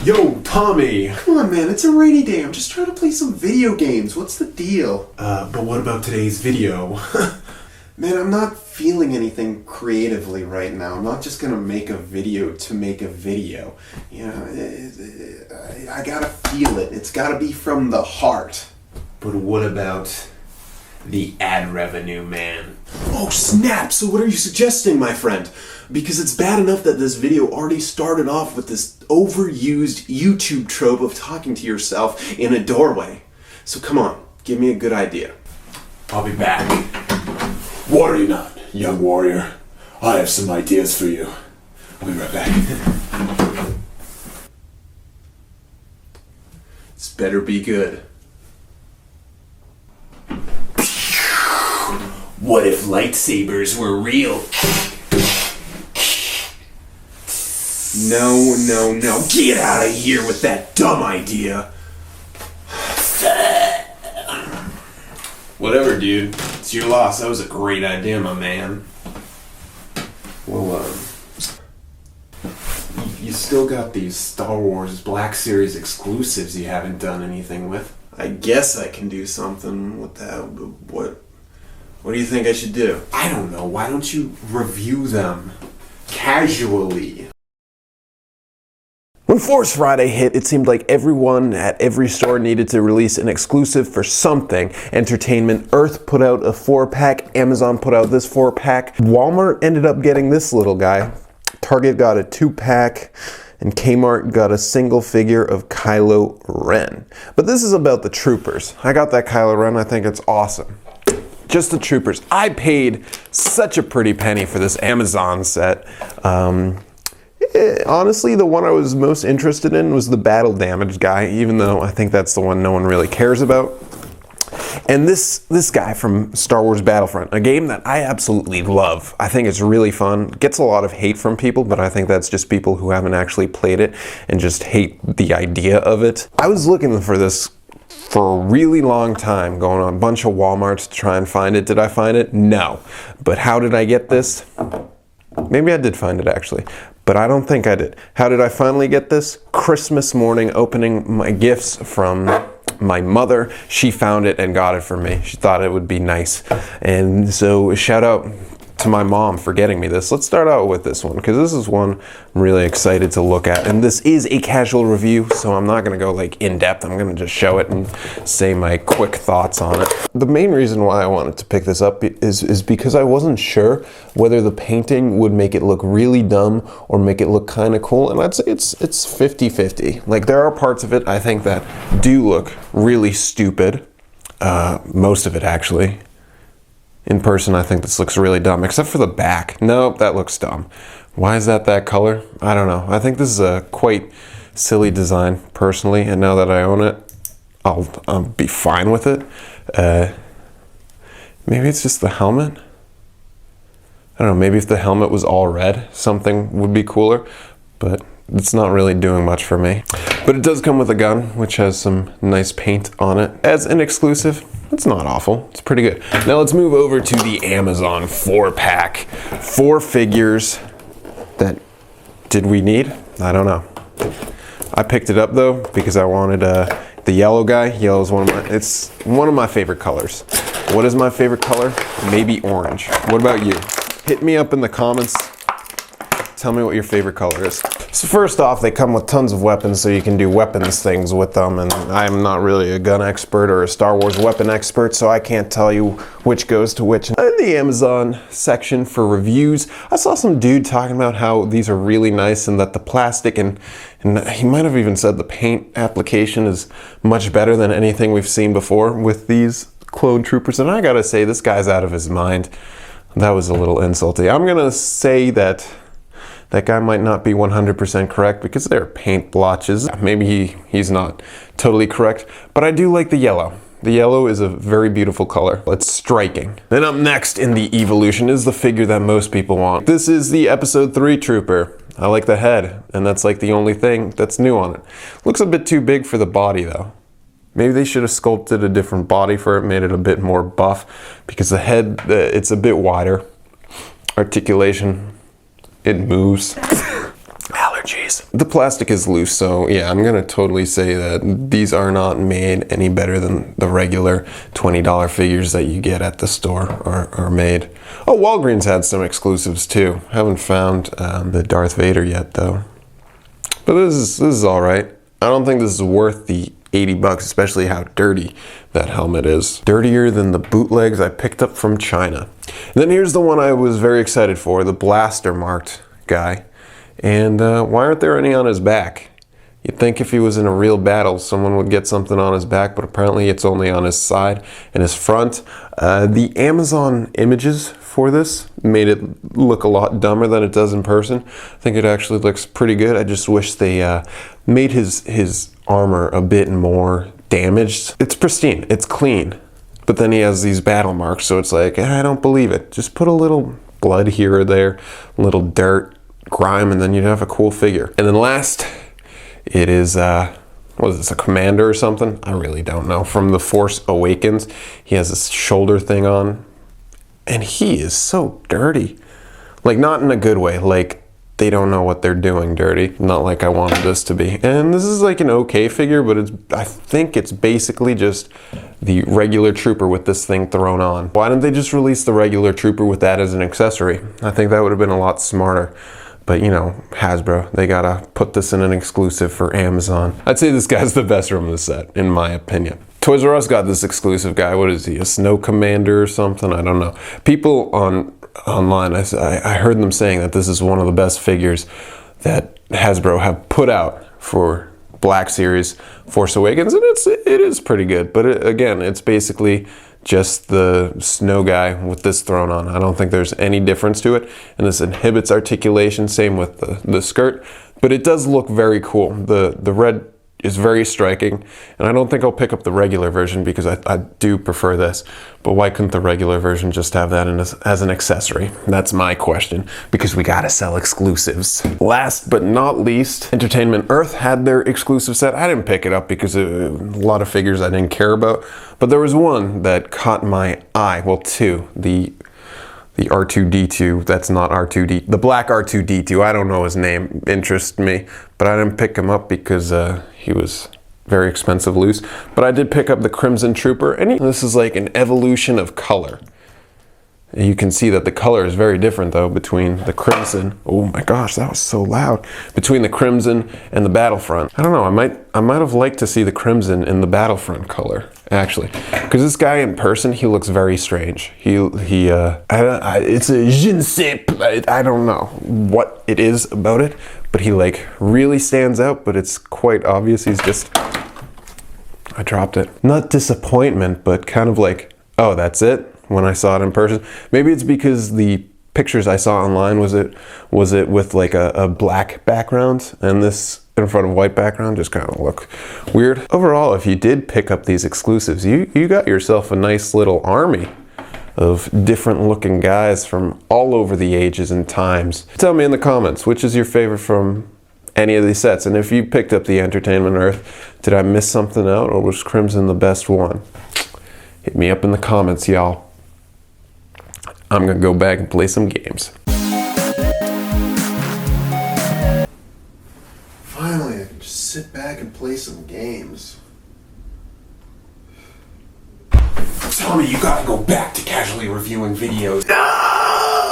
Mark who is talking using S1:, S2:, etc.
S1: Yo, Tommy!
S2: Come on, man, it's a rainy day. I'm just trying to play some video games. What's the deal?
S1: But what about today's video?
S2: Man, I'm not feeling anything creatively right now. I'm not just gonna make a video to make a video. You know, I gotta feel it. It's gotta be from the heart.
S1: But what about the ad revenue, man?
S2: Oh, snap! So what are you suggesting, my friend? Because it's bad enough that this video already started off with this overused YouTube trope of talking to yourself in a doorway. So come on, give me a good idea.
S1: I'll be back.
S3: Worry not, young warrior. I have some ideas for you. I'll be right back.
S2: This better be good.
S1: What if lightsabers were real?
S2: No. Get out of here with that dumb idea.
S1: Whatever, dude. It's your loss. That was a great idea, my man.
S2: Well, you still got these Star Wars Black Series exclusives you haven't done anything with. I guess I can do something with that. What do you think I should do?
S1: I don't know. Why don't you review them casually?
S4: When Force Friday hit, it seemed like everyone at every store needed to release an exclusive for something. Entertainment Earth put out a 4-pack, Amazon put out this 4-pack, Walmart ended up getting this little guy, Target got a 2-pack, and Kmart got a single figure of Kylo Ren. But this is about the Troopers. I got that Kylo Ren, I think it's awesome. Just the Troopers. I paid such a pretty penny for this Amazon set. Honestly, the one I was most interested in was the battle damage guy, even though I think that's the one no one really cares about. And this guy from Star Wars Battlefront, a game that I absolutely love. I think it's really fun. Gets a lot of hate from people, but I think that's just people who haven't actually played it and just hate the idea of it. I was looking for this for a really long time, going on a bunch of Walmarts to try and find it. Did I find it? No. But how did I get this? Maybe I did find it actually, but I don't think I did. How did I finally get this? Christmas morning, opening my gifts from my mother. She found it and got it for me. She thought it would be nice. And so shout out to my mom for getting me this. Let's start out with this one, because this is one I'm really excited to look at. And this is a casual review, so I'm not gonna go like in depth. I'm gonna just show it and say my quick thoughts on it. The main reason why I wanted to pick this up is because I wasn't sure whether the painting would make it look really dumb or make it look kind of cool. And I'd say it's 50-50. Like, there are parts of it I think that do look really stupid. Most of it actually. In person, I think this looks really dumb, except for the back. Nope, that looks dumb. Why is that color? I don't know. I think this is a quite silly design, personally, and now that I own it, I'll be fine with it. Maybe it's just the helmet? I don't know, maybe if the helmet was all red, something would be cooler, but it's not really doing much for me. But it does come with a gun, which has some nice paint on it. As an exclusive, it's not awful. It's pretty good. Now let's move over to the Amazon 4-pack. 4 figures that, did we need? I don't know. I picked it up though because I wanted the yellow guy. Yellow is it's one of my favorite colors. What is my favorite color? Maybe orange. What about you? Hit me up in the comments. Tell me what your favorite color is. So first off, they come with tons of weapons, so you can do weapons things with them, and I'm not really a gun expert or a Star Wars weapon expert, so I can't tell you which goes to which. In the Amazon section for reviews, I saw some dude talking about how these are really nice and that the plastic and he might have even said the paint application is much better than anything we've seen before with these clone troopers, and I gotta say, this guy's out of his mind. That was a little insulting. I'm gonna say that guy might not be 100% correct because they're paint blotches. Maybe he's not totally correct, but I do like the yellow. The yellow is a very beautiful color. It's striking. Then up next in the evolution is the figure that most people want. This is the Episode 3 Trooper. I like the head, and that's like the only thing that's new on it. Looks a bit too big for the body though. Maybe they should have sculpted a different body for it, made it a bit more buff, because the head, it's a bit wider. Articulation. It moves. Allergies.
S2: Jeez.
S4: The plastic is loose, so yeah, I'm gonna totally say that these are not made any better than the regular $20 figures that you get at the store are made. Oh, Walgreens had some exclusives too. Haven't found the Darth Vader yet though. But this is all right. I don't think this is worth the $80, especially how dirty that helmet is. Dirtier than the bootlegs I picked up from China. And then here's the one I was very excited for, the blaster marked guy. And why aren't there any on his back? You'd think if he was in a real battle, someone would get something on his back, but apparently it's only on his side and his front. The Amazon images for this made it look a lot dumber than it does in person. I think it actually looks pretty good. I just wish they made his armor a bit more damaged. It's pristine, it's clean, but then he has these battle marks, so it's like, I don't believe it. Just put a little blood here or there, a little dirt, grime, and then you'd have a cool figure. And then last, it is, what is this, a commander or something? I really don't know. From The Force Awakens, he has this shoulder thing on, and he is so dirty. Like, not in a good way, like, they don't know what they're doing dirty. Not like I wanted this to be. And this is like an okay figure, but I think it's basically just the regular trooper with this thing thrown on. Why didn't they just release the regular trooper with that as an accessory? I think that would have been a lot smarter. But you know, Hasbro, they gotta put this in an exclusive for Amazon. I'd say this guy's the best from the set, in my opinion. Toys R Us got this exclusive guy. What is he, a snow commander or something? I don't know. People online, I heard them saying that this is one of the best figures that Hasbro have put out for Black Series Force Awakens, and it is pretty good. But again, it's basically just the snow guy with this thrown on. I don't think there's any difference to it, and this inhibits articulation, same with the skirt, but it does look very cool. The red is very striking, and I don't think I'll pick up the regular version because I do prefer this, but why couldn't the regular version just have that as an accessory? That's my question, because we gotta sell exclusives. Last but not least, Entertainment Earth had their exclusive set. I didn't pick it up because a lot of figures I didn't care about, but there was one that caught my eye, well, two. The R2-D2, that's not R2-D, the black R2-D2, I don't know his name, interests me, but I didn't pick him up because he was very expensive loose. But I did pick up the Crimson Trooper, and this is like an evolution of color. You can see that the color is very different though between the Crimson, oh my gosh, that was so loud, between the Crimson and the Battlefront. I don't know, I might have liked to see the Crimson in the Battlefront color, actually. Because this guy in person, he looks very strange. It's a je ne sais, I don't know what it is about it, but he like really stands out, but it's quite obvious he's just, I dropped it. Not disappointment, but kind of like, oh, that's it? When I saw it in person. Maybe it's because the pictures I saw online was it with like a black background, and this in front of a white background just kind of look weird. Overall, if you did pick up these exclusives, you got yourself a nice little army of different looking guys from all over the ages and times. Tell me in the comments, which is your favorite from any of these sets? And if you picked up the Entertainment Earth, did I miss something out, or was Crimson the best one? Hit me up in the comments, y'all. I'm gonna go back and play some games.
S2: Finally, I can just sit back and play some games.
S1: Tell me you gotta go back to casually reviewing videos. No!